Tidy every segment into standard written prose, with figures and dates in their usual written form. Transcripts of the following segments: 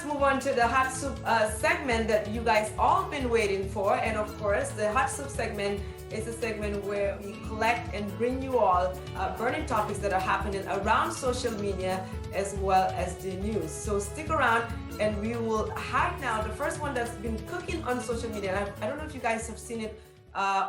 move on to the hot soup segment that you guys all been waiting for. And of course, the hot soup segment is a segment where we collect and bring you all burning topics that are happening around social media as well as the news. So stick around and we will have now the first one that's been cooking on social media. And I don't know if you guys have seen it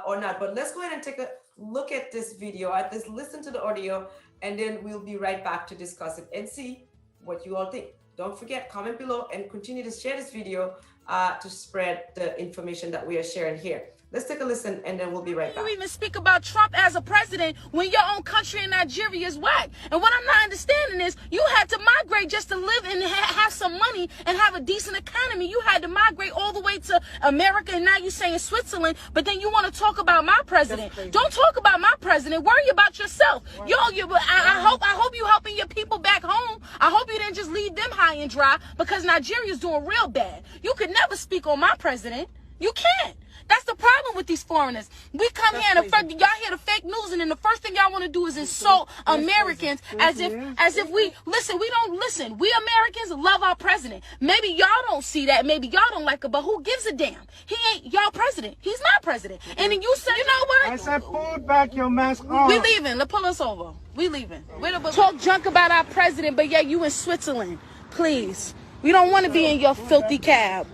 or not, but let's go ahead and take a look at this video, at this, listen to the audio, and then we'll be right back to discuss it and see what you all think. Don't forget, comment below and continue to share this video to spread the information that we are sharing here. Let's take a listen and then we'll be right back. You even speak about Trump as a president when your own country in Nigeria is whack. And what I'm not understanding is you had to migrate just to live and have some money and have a decent economy. You had to migrate all the way to America, and now you're saying Switzerland, but then you want to talk about my president. Don't talk about my president. Worry about yourself. I hope you helping your people back home. I hope you didn't just leave them high and dry because Nigeria's doing real bad. You could never speak on my president. You can't. That's the problem with these foreigners. We come here and y'all hear the fake news, and then the first thing y'all want to do is insult Americans as if we listen. We don't listen. We Americans love our president. Maybe y'all don't see that. Maybe y'all don't like it, but who gives a damn? He ain't y'all president. He's not president. And then you say, you know what? I said, pull back your mask on. We leaving. Let's pull us over. We leaving. Talk junk about our president, but yeah, you in Switzerland. Please. We don't want to be in your filthy cab.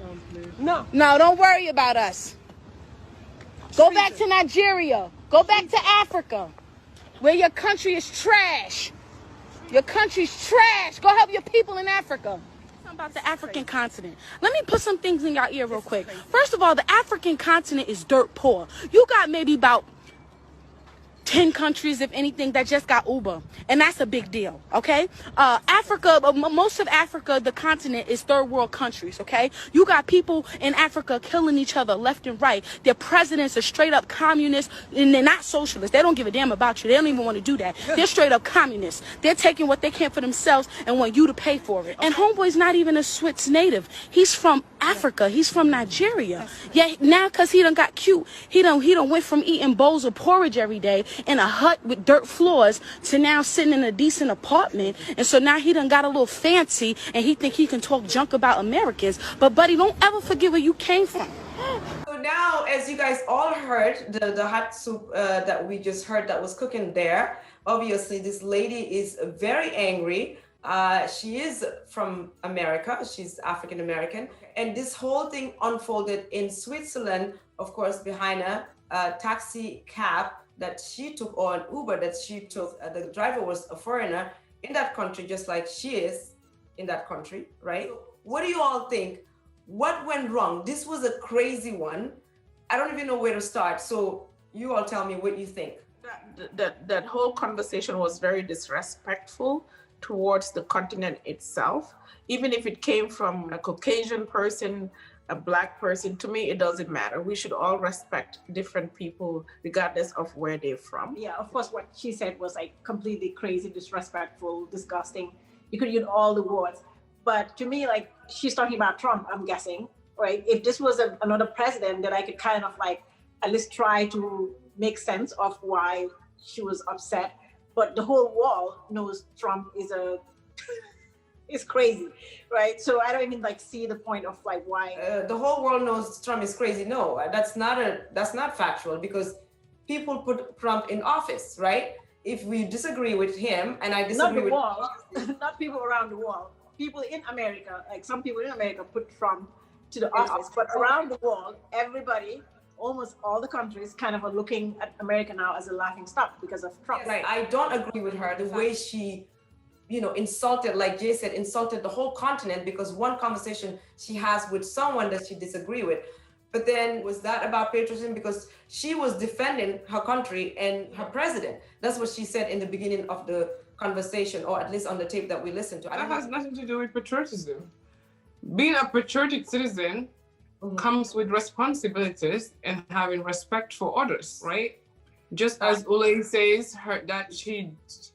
No, don't worry about us. Go back to Nigeria. Go back to Africa, where your country is trash. Your country's trash. Go help your people in Africa. Something about the African continent. Let me put some things in your ear real quick. First of all, the African continent is dirt poor. You got maybe about 10 countries, if anything, that just got Uber. And that's a big deal, okay? Africa, most of Africa, the continent, is third world countries, okay? You got people in Africa killing each other left and right. Their presidents are straight up communists, and they're not socialists. They don't give a damn about you. They don't even want to do that. They're straight up communists. They're taking what they can for themselves and want you to pay for it. And Homeboy's not even a Swiss native. He's from Africa. He's from Nigeria. Yeah, now because he done got cute, he done went from eating bowls of porridge every day in a hut with dirt floors to now sitting in a decent apartment. And so now he done got a little fancy and he think he can talk junk about Americans. But buddy, don't ever forget where you came from. So now, as you guys all heard, the hot soup that we just heard that was cooking there, obviously this lady is very angry. She is from America. She's African American. And this whole thing unfolded in Switzerland, of course, behind a taxi cab that she took, or an Uber that she took. The driver was a foreigner in that country, just like she is in that country, right? What do you all think? What went wrong? This was a crazy one. I don't even know where to start. So you all tell me what you think. That whole conversation was very disrespectful towards the continent itself. Even if it came from a Caucasian person, a Black person, to me, it doesn't matter. We should all respect different people regardless of where they're from. Yeah, of course, what she said was like completely crazy, disrespectful, disgusting. You could use all the words. But to me, like, she's talking about Trump, I'm guessing, right? If this was another president, that I could kind of like at least try to make sense of why she was upset. But the whole world knows Trump is crazy, right? So I don't even like see the point of like why the whole world knows Trump is crazy. No, that's not factual, because people put Trump in office, right? If we disagree with him, and I disagree not the with world, not people around the world, people in America, like some people in America put Trump to the office, but around the world, everybody, almost all the countries kind of are looking at America now as a laughing stock because of Trump. Right. I don't agree with her, the way she, insulted, like Jay said, insulted the whole continent because one conversation she has with someone that she disagree with. But then was that about patriotism? Because she was defending her country and her president. That's what she said in the beginning of the conversation, or at least on the tape that we listened to. That has nothing to do with patriotism. Being a patriotic citizen comes with responsibilities and having respect for others, right? Just as Ole says that she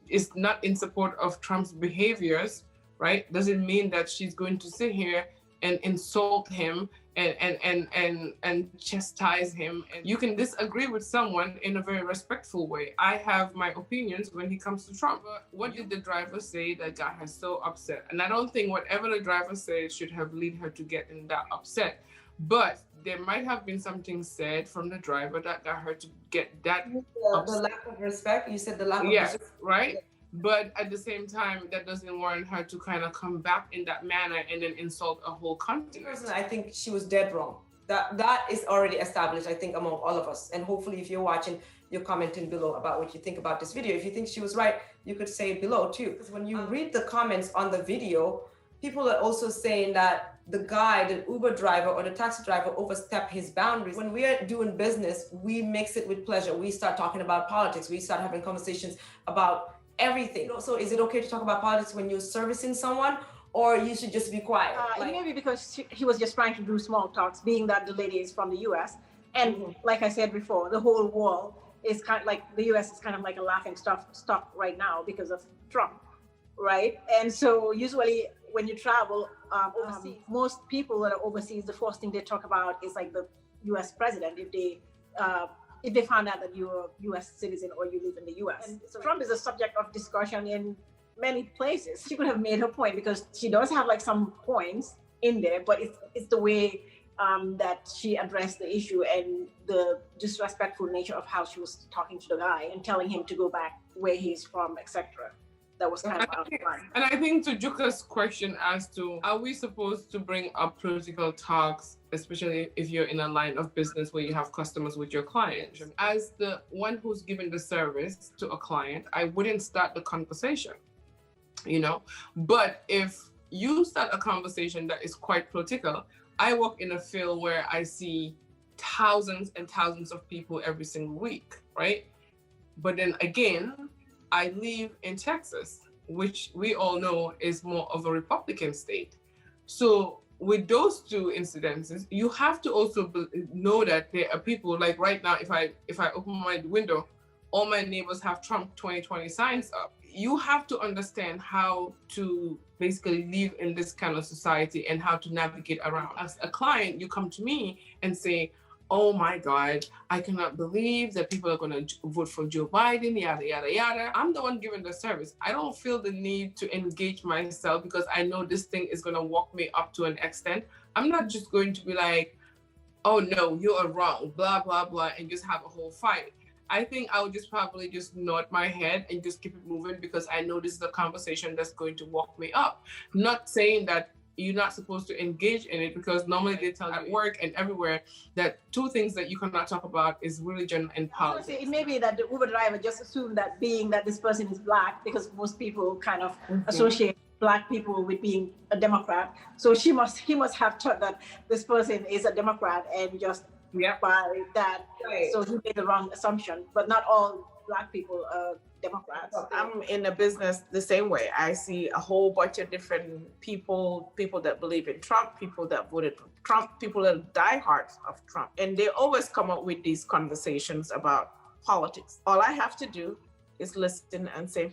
is not in support of Trump's behaviors, right? Doesn't mean that she's going to sit here and insult him and chastise him. And you can disagree with someone in a very respectful way. I have my opinions when he comes to Trump. But what did the driver say that got her so upset? And I don't think whatever the driver said should have led her to get in that upset. But there might have been something said from the driver that got her to get that the lack of respect. You said the lack of yes, respect. right? But at the same time, that doesn't warrant her to kind of come back in that manner and then insult a whole continent. Personally, I think she was dead wrong. That is already established, I think, among all of us. And hopefully, if you're watching, you're commenting below about what you think about this video. If you think she was right, you could say it below too. Because when you read the comments on the video, people are also saying that the guy, the Uber driver or the taxi driver overstepped his boundaries. When we are doing business, we mix it with pleasure. We start talking about politics. We start having conversations about everything. So is it okay to talk about politics when you're servicing someone, or you should just be quiet? Maybe because he was just trying to do small talks, being that the lady is from the US. And like I said before, the whole world is kind of like, the US is kind of like a laughing stock right now because of Trump, right? And so usually when you travel overseas, most people that are overseas, the first thing they talk about is like the US president, if they found out that you're a US citizen or you live in the US. And so Trump is a subject of discussion in many places. She could have made her point because she does have like some points in there, but it's the way that she addressed the issue and the disrespectful nature of how she was talking to the guy and telling him to go back where he's from, etc. That was kind of out of line. And I think to Juka's question as to, are we supposed to bring up political talks, especially if you're in a line of business where you have customers with your client? As the one who's giving the service to a client, I wouldn't start the conversation, you know? But if you start a conversation that is quite political, I work in a field where I see thousands and thousands of people every single week, right? But then again, I live in Texas, which we all know is more of a Republican state. So with those two incidences, you have to also know that there are people, like right now, if I open my window, all my neighbors have Trump 2020 signs up. You have to understand how to basically live in this kind of society and how to navigate around. As a client, you come to me and say, oh my God, I cannot believe that people are going to vote for Joe Biden, yada, yada, yada. I'm the one giving the service. I don't feel the need to engage myself because I know this thing is going to walk me up to an extent. I'm not just going to be like, oh no, you are wrong, blah, blah, blah, and just have a whole fight. I think I would just probably just nod my head and just keep it moving because I know this is a conversation that's going to walk me up. Not saying that you're not supposed to engage in it because normally they tell you at work and everywhere that two things that you cannot talk about is religion and politics. It may be that the Uber driver just assumed that being that this person is Black, because most people kind of associate Black people with being a Democrat. So he must have thought that this person is a Democrat and just by that. Right. So he made the wrong assumption, but not all Black people are Democrats. I'm in a business the same way. I see a whole bunch of different people that believe in Trump, people that voted for Trump, people that are diehards of Trump. And they always come up with these conversations about politics. All I have to do is listen and say,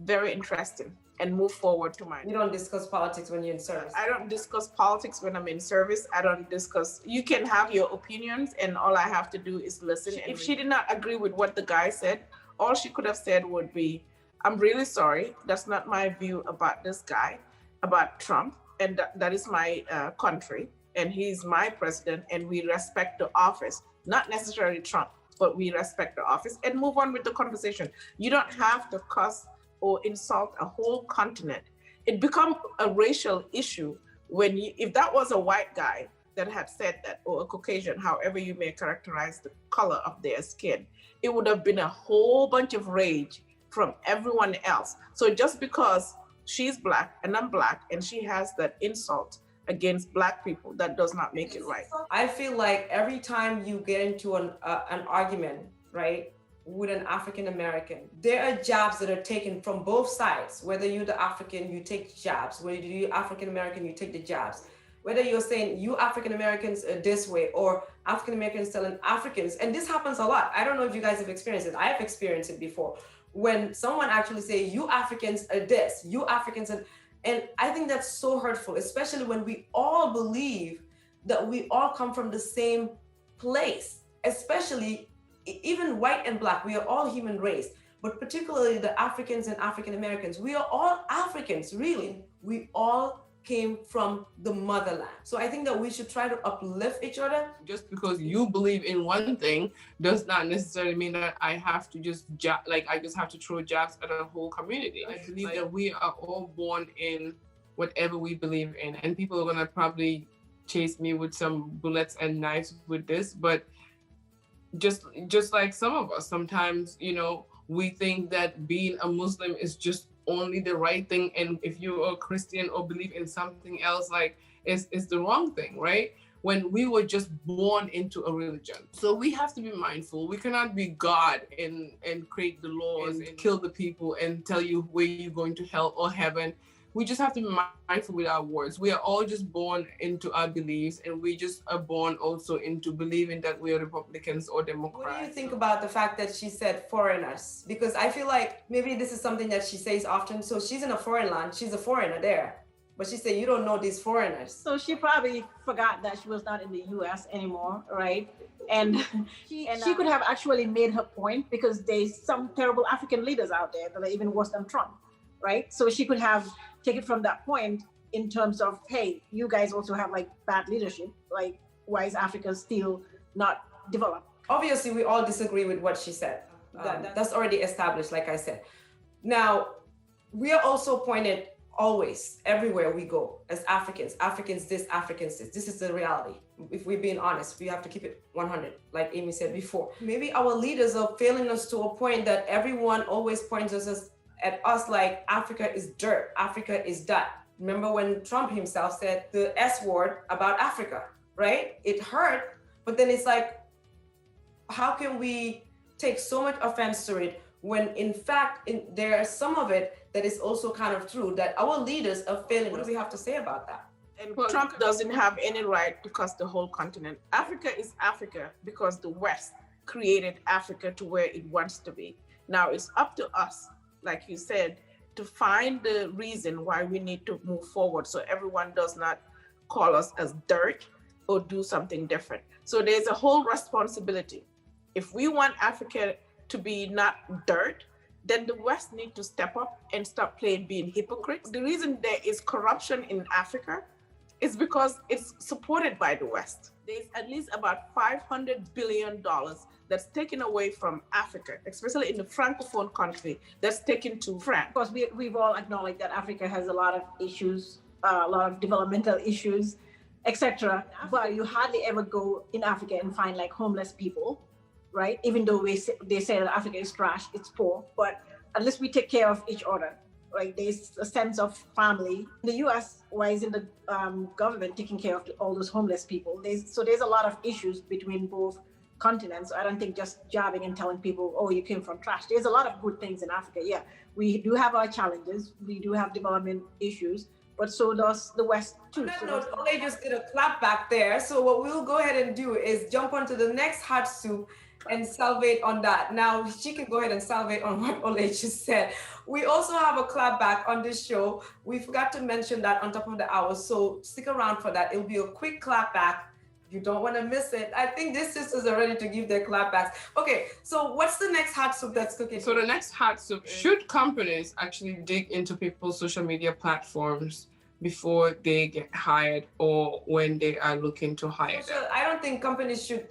very interesting, and move forward to mine. You don't discuss politics when you're in service. I don't discuss politics when I'm in service. I don't discuss, you can have your opinions and all I have to do is listen. If she did not agree with what the guy said, all she could have said would be, I'm really sorry. That's not my view about this guy, about Trump. And that is my country. And he's my president. And we respect the office, not necessarily Trump, but we respect the office and move on with the conversation. You don't have to cuss or insult a whole continent. It becomes a racial issue when if that was a white guy that had said that, or a Caucasian, however you may characterize the color of their skin, it would have been a whole bunch of rage from everyone else. So just because she's Black and I'm Black and she has that insult against Black people, that does not make it right. I feel like every time you get into an argument, right, with an African American, there are jabs that are taken from both sides. Whether you're the African, you take jabs. Whether you're African American, you take the jabs. Whether you're saying you African Americans are this way, or African Americans telling Africans, and this happens a lot. I don't know if you guys have experienced it. I have experienced it before. When someone actually say you Africans are this, you Africans are, and I think that's so hurtful, especially when we all believe that we all come from the same place, especially even white and black. We are all human race, but particularly the Africans and African Americans. We are all Africans, really. We all came from the motherland. So I think that we should try to uplift each other. Just because you believe in one thing does not necessarily mean that I have to just I just have to throw jabs at a whole community. I believe that we are all born in whatever we believe in, and people are gonna probably chase me with some bullets and knives with this, but just like some of us, sometimes, you know, we think that being a Muslim is just only the right thing, and if you're a Christian or believe in something else, like is the wrong thing, right? When we were just born into a religion. So we have to be mindful. We cannot be God and create the laws and kill the people and tell you where you're going to hell or heaven. We just have to be mindful with our words. We are all just born into our beliefs, and we just are born also into believing that we are Republicans or Democrats. What do you think about the fact that she said foreigners? Because I feel like maybe this is something that she says often. So she's in a foreign land, she's a foreigner there, but she said, you don't know these foreigners. So she probably forgot that she was not in the US anymore, right? And she could have actually made her point, because there's some terrible African leaders out there that are even worse than Trump, right? So she could have take it from that point in terms of, hey, you guys also have like bad leadership. Like, why is Africa still not developed? Obviously, we all disagree with what she said. That's already established, like I said. Now, we are also pointed always, everywhere we go, as Africans. Africans this, Africans this. This is the reality. If we're being honest, we have to keep it 100, like Amy said before. Maybe our leaders are failing us to a point that everyone always points us at us like Africa is dirt, Africa is that. Remember when Trump himself said the S word about Africa, right? It hurt, but then it's like, how can we take so much offense to it when in fact there are some of it that is also kind of true, that our leaders are failing. What do we have to say about that? And Trump doesn't have any right to cuss the whole continent. Africa is Africa because the West created Africa to where it wants to be. Now it's up to us, like you said, to find the reason why we need to move forward so everyone does not call us as dirt or do something different. So there's a whole responsibility. If we want Africa to be not dirt, then the West need to step up and stop playing being hypocrites. The reason there is corruption in Africa is because it's supported by the West. There's at least about $500 billion that's taken away from Africa, especially in the Francophone country, that's taken to France. Of course, we've all acknowledged that Africa has a lot of issues, a lot of developmental issues, etc. But you hardly ever go in Africa and find like homeless people, right? Even though they say that Africa is trash, it's poor, but unless we take care of each other, right? There's a sense of family. In the US, why isn't the government taking care of all those homeless people? There's a lot of issues between both continents. I don't think just jabbing and telling people, oh, you came from trash. There's a lot of good things in Africa. Yeah, we do have our challenges. We do have development issues, but so does the West too. On that note, Ole just did a clap back there. So what we'll go ahead and do is jump onto the next hot soup and salivate on that. Now she can go ahead and salivate on what Ole just said. We also have a clap back on this show. We forgot to mention that on top of the hour, so stick around for that. It'll be a quick clap back. You don't want to miss it. I think these sisters are ready to give their clapbacks. Okay, so what's the next hot soup that's cooking? So the next hot soup, should companies actually dig into people's social media platforms before they get hired or when they are looking to hire them? I don't think companies should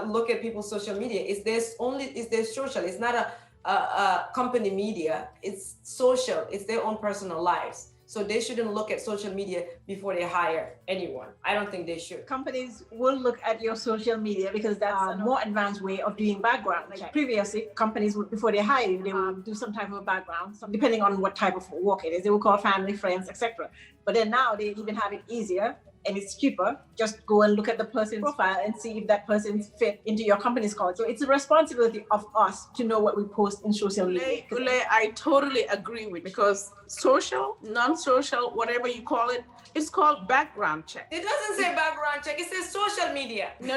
look at people's social media. Is there social? It's not a company media. It's social. It's their own personal lives. So they shouldn't look at social media before they hire anyone. I don't think they should. Companies will look at your social media because that's a more advanced way of doing background. Like previously, companies would, before they hire you, they would do some type of background, depending on what type of work it is. They will call family, friends, etc. But then now they even have it easier and it's cheaper. Just go and look at the person's profile and see if that person's fit into your company's culture. So it's a responsibility of us to know what we post in social media. Ule, I totally agree with, because social, non-social, whatever you call it, it's called background check. It doesn't say background check. It says social media. No.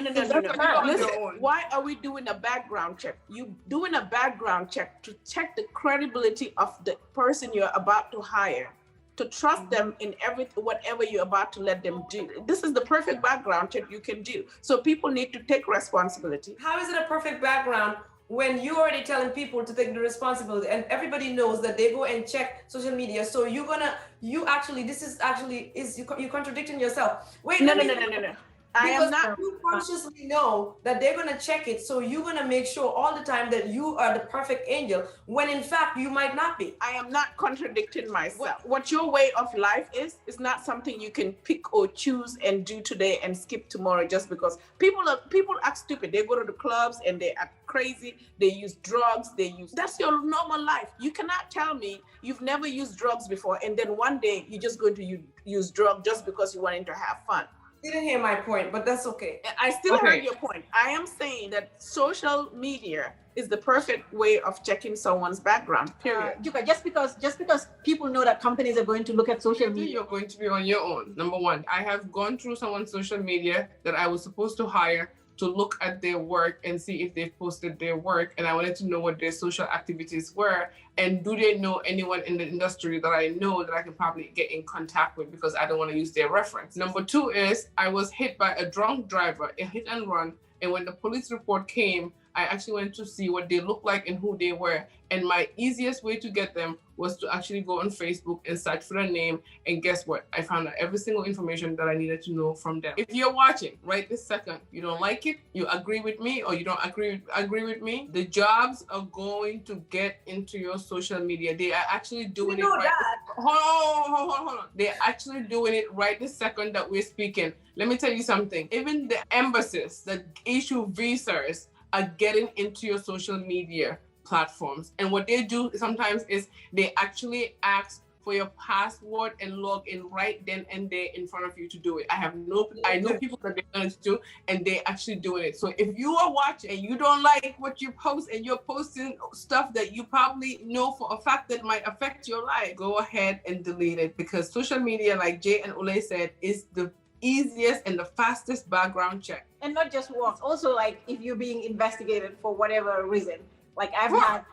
Listen, why are we doing a background check? You doing a background check to check the credibility of the person you're about to hire, to trust them in whatever you're about to let them do. This is the perfect background check you can do. So people need to take responsibility. How is it a perfect background when you're already telling people to take the responsibility and everybody knows that they go and check social media? So you're contradicting yourself. Wait, No. Because you consciously know that they're gonna check it, so you're gonna make sure all the time that you are the perfect angel, when in fact you might not be. I am not contradicting myself. What your way of life is not something you can pick or choose and do today and skip tomorrow just because people act stupid. They go to the clubs and they act crazy. They use drugs. That's your normal life. You cannot tell me you've never used drugs before and then one day you're just going to use drugs just because you wanted to have fun. You didn't hear my point, but that's okay. I still heard your point. I am saying that social media is the perfect way of checking someone's background, period. Juka, just because people know that companies are going to look at social media. You're going to be on your own. Number one, I have gone through someone's social media that I was supposed to hire to look at their work and see if they've posted their work. And I wanted to know what their social activities were. And do they know anyone in the industry that I know that I can probably get in contact with because I don't want to use their reference. Number two is I was hit by a drunk driver, a hit and run. And when the police report came, I actually went to see what they looked like and who they were. And my easiest way to get them was to actually go on Facebook and search for their name. And guess what? I found out every single information that I needed to know from them. If you're watching right this second, you don't like it, you agree with me or you don't agree with me, the jobs are going to get into your social media. They are actually doing it right. Hold on. They're actually doing it right this second that we're speaking. Let me tell you something. Even the embassies that issue visas are getting into your social media platforms. And what they do sometimes is they actually ask for your password and log in right then and there in front of you to do it. I know people that they're going to do and they're actually doing it. So if you are watching and you don't like what you post and you're posting stuff that you probably know for a fact that might affect your life, go ahead and delete it, because social media, like Jay and Ole said, is the easiest and the fastest background check. And not just work, also like if you're being investigated for whatever reason. Like I've had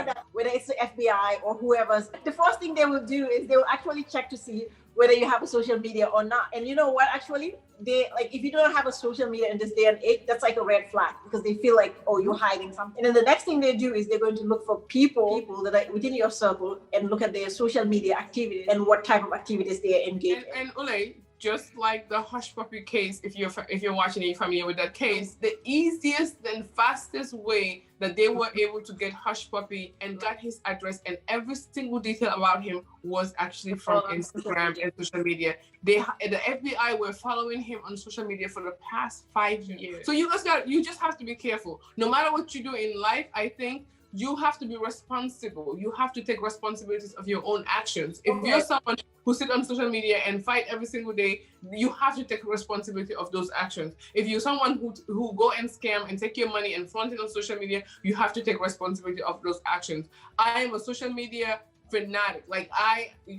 that, whether it's the FBI or whoever's, the first thing they will do is they will actually check to see whether you have a social media or not. And you know what, actually, if you don't have a social media in this day and age, that's like a red flag because they feel like, oh, you're hiding something. And then the next thing they do is they're going to look for people that are within your circle and look at their social media activities and what type of activities they are engaged in. And Ole, just like the Hush Puppy case, if you're watching and you're familiar with that case, the easiest and fastest way that they were able to get Hush Puppy and got his address and every single detail about him was actually from Instagram and social media. The FBI were following him on social media for the past 5 years. So you just have to be careful. No matter what you do in life, I think you have to be responsible. You have to take responsibilities of your own actions. If you're someone who sit on social media and fight every single day, you have to take responsibility of those actions. If you're someone who go and scam and take your money and flaunt it on social media, you have to take responsibility of those actions. I am a social media fanatic.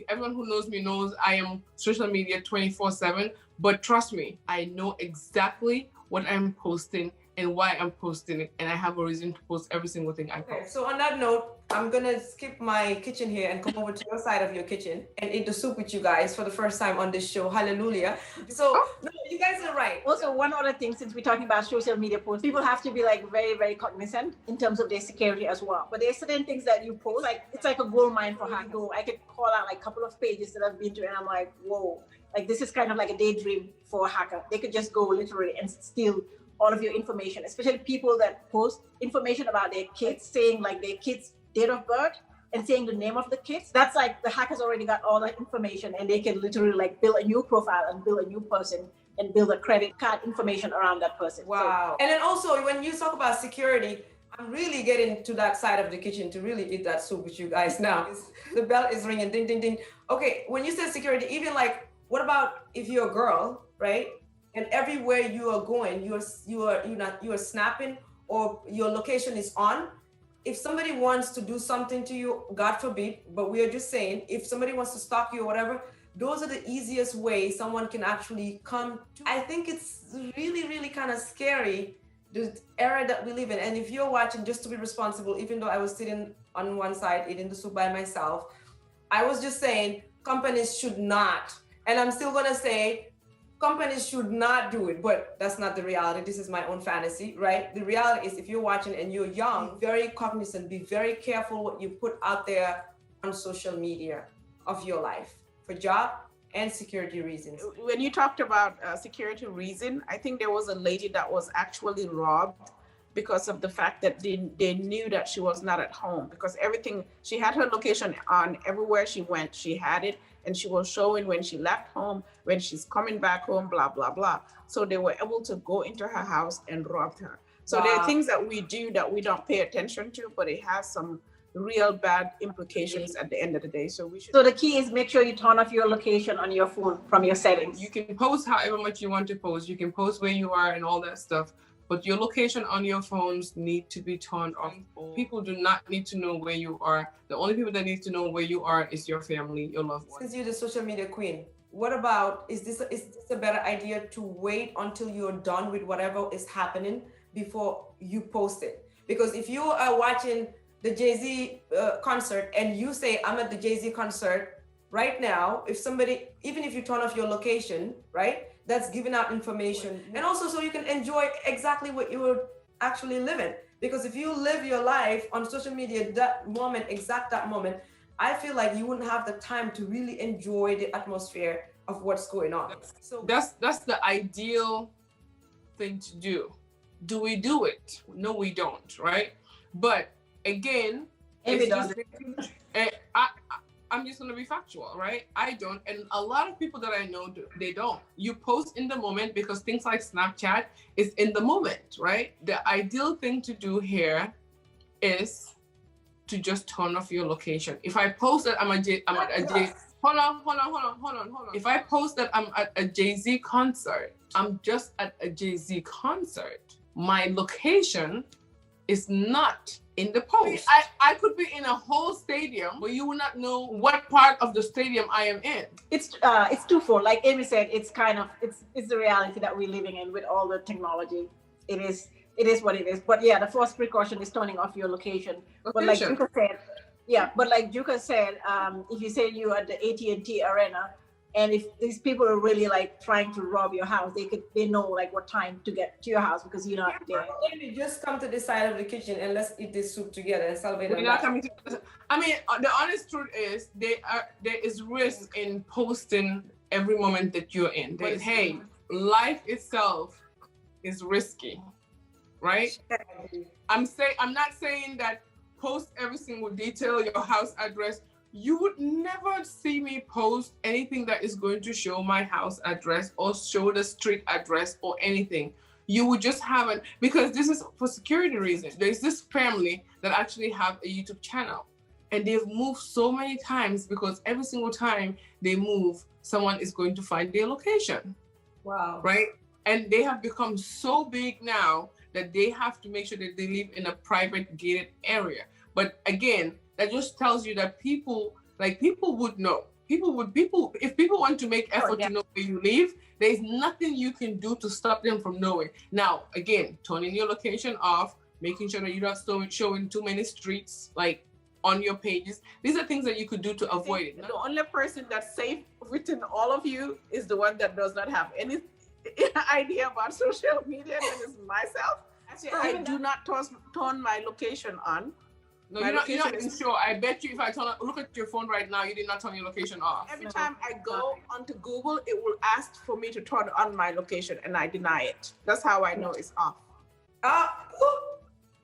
Everyone who knows me knows I am social media 24/7, but trust me, I know exactly what I'm posting and why I'm posting it, and I have a reason to post every single thing I post. Okay, so on that note, I'm gonna skip my kitchen here and come over to your side of your kitchen and eat the soup with you guys for the first time on this show. Hallelujah. So no, you guys are right. Also, one other thing, since we're talking about social media posts, people have to be like very, very cognizant in terms of their security as well. But there's certain things that you post, like it's like a gold mine for hackers. I could call out like a couple of pages that I've been to, and I'm like, whoa, like this is kind of like a daydream for a hacker. They could just go literally and steal all of your information, especially people that post information about their kids, saying like their kids' date of birth and saying the name of the kids. That's like the hackers already got all that information and they can literally like build a new profile and build a new person and build a credit card information around that person. Wow. And then also when you talk about security, I'm really getting to that side of the kitchen to really eat that soup with you guys now. The bell is ringing, ding, ding, ding. Okay, when you said security, even like, what about if you're a girl, right? And everywhere you are going, you are snapping or your location is on. If somebody wants to do something to you, God forbid, but we are just saying, if somebody wants to stalk you or whatever, those are the easiest ways someone can actually come to. I think it's really, really kind of scary, the era that we live in. And if you're watching, just to be responsible, even though I was sitting on one side eating the soup by myself, I was just saying, companies should not, and I'm still gonna say companies should not do it, but that's not the reality. This is my own fantasy, right? The reality is if you're watching and you're young, be very cognizant, be very careful what you put out there on social media of your life for job and security reasons. When you talked about security reason, I think there was a lady that was actually robbed because of the fact that they knew that she was not at home, because everything, she had her location on everywhere she went, she had it, and she was showing when she left home, when she's coming back home, blah, blah, blah. So they were able to go into her house and rob her. So there are things that we do that we don't pay attention to, but it has some real bad implications at the end of the day. So we should. So the key is make sure you turn off your location on your phone from your settings. You can post however much you want to post. You can post where you are and all that stuff, but your location on your phones need to be turned off. People do not need to know where you are. The only people that need to know where you are is your family, your loved ones. Since you're the social media queen, what about, is this a better idea to wait until you're done with whatever is happening before you post it? Because if you are watching the Jay-Z concert and you say, I'm at the Jay-Z concert right now, if somebody, even if you turn off your location, right, that's giving out information. And also so you can enjoy exactly what you were actually living. Because if you live your life on social media, that moment, that moment, I feel like you wouldn't have the time to really enjoy the atmosphere of what's going on. So That's the ideal thing to do. Do we do it? No, we don't, right? But again, Amy does I'm just gonna be factual, right? I don't, and a lot of people that I know they don't. You post in the moment because things like Snapchat is in the moment, right? The ideal thing to do here is to just turn off your location. If I post that I'm at a hold on. If I post that I'm at a Jay-Z concert, I'm just at a Jay-Z concert. My location is not in the post. I could be in a whole stadium, but you will not know what part of the stadium I am in. It's twofold. Like Amy said, it's the reality that we're living in with all the technology. It is what it is. But yeah, the first precaution is turning off your location. But like Juka said, if you say you're at the AT&T Arena, and if these people are really like trying to rob your house, they know like what time to get to your house because you're not there. Maybe just come to the side of the kitchen and let's eat this soup together and salvate it. I mean, the honest truth is there is risk in posting every moment that you're in. But hey, life itself is risky, right? I'm not saying that post every single detail, your house address. You would never see me post anything that is going to show my house address or show the street address or anything. You would just have it, because this is for security reasons. There's this family that actually have a YouTube channel, and they've moved so many times because every single time they move, someone is going to find their location. Wow. Right? And they have become so big now that they have to make sure that they live in a private gated area. But again, that just tells you that people would know. If people want to make effort to know where you live, there's nothing you can do to stop them from knowing. Now, again, turning your location off, making sure that you're not showing too many streets like on your pages. These are things that you could do to avoid it. The only person that's safe within all of you is the one that does not have any idea about social media, and it's myself. Actually, I do not turn my location on. No, you're not even sure. I bet you if I look at your phone right now, you did not turn your location off. Every time I go onto Google, it will ask for me to turn on my location, and I deny it. That's how I know it's off.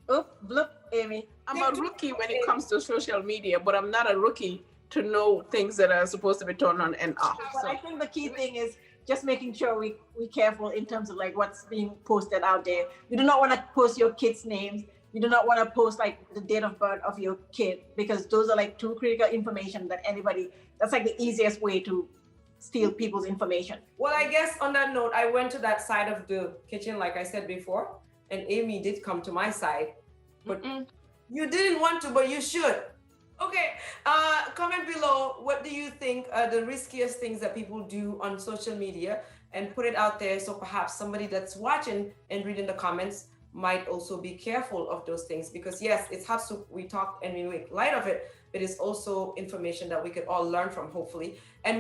Bloop, Amy. I'm a rookie when it comes to social media, but I'm not a rookie to know things that are supposed to be turned on and off. But I think the key thing is just making sure we're careful in terms of like what's being posted out there. You do not want to post your kids' names. You do not want to post like the date of birth of your kid, because those are like too critical information that that's like the easiest way to steal people's information. Well, I guess on that note, I went to that side of the kitchen, like I said before, and Amy did come to my side, but you didn't want to, but you should. Okay, comment below, what do you think are the riskiest things that people do on social media, and put it out there so perhaps somebody that's watching and reading the comments might also be careful of those things, because yes, it's hot soup, we talk and we make light of it, but it's also information that we could all learn from, hopefully. And we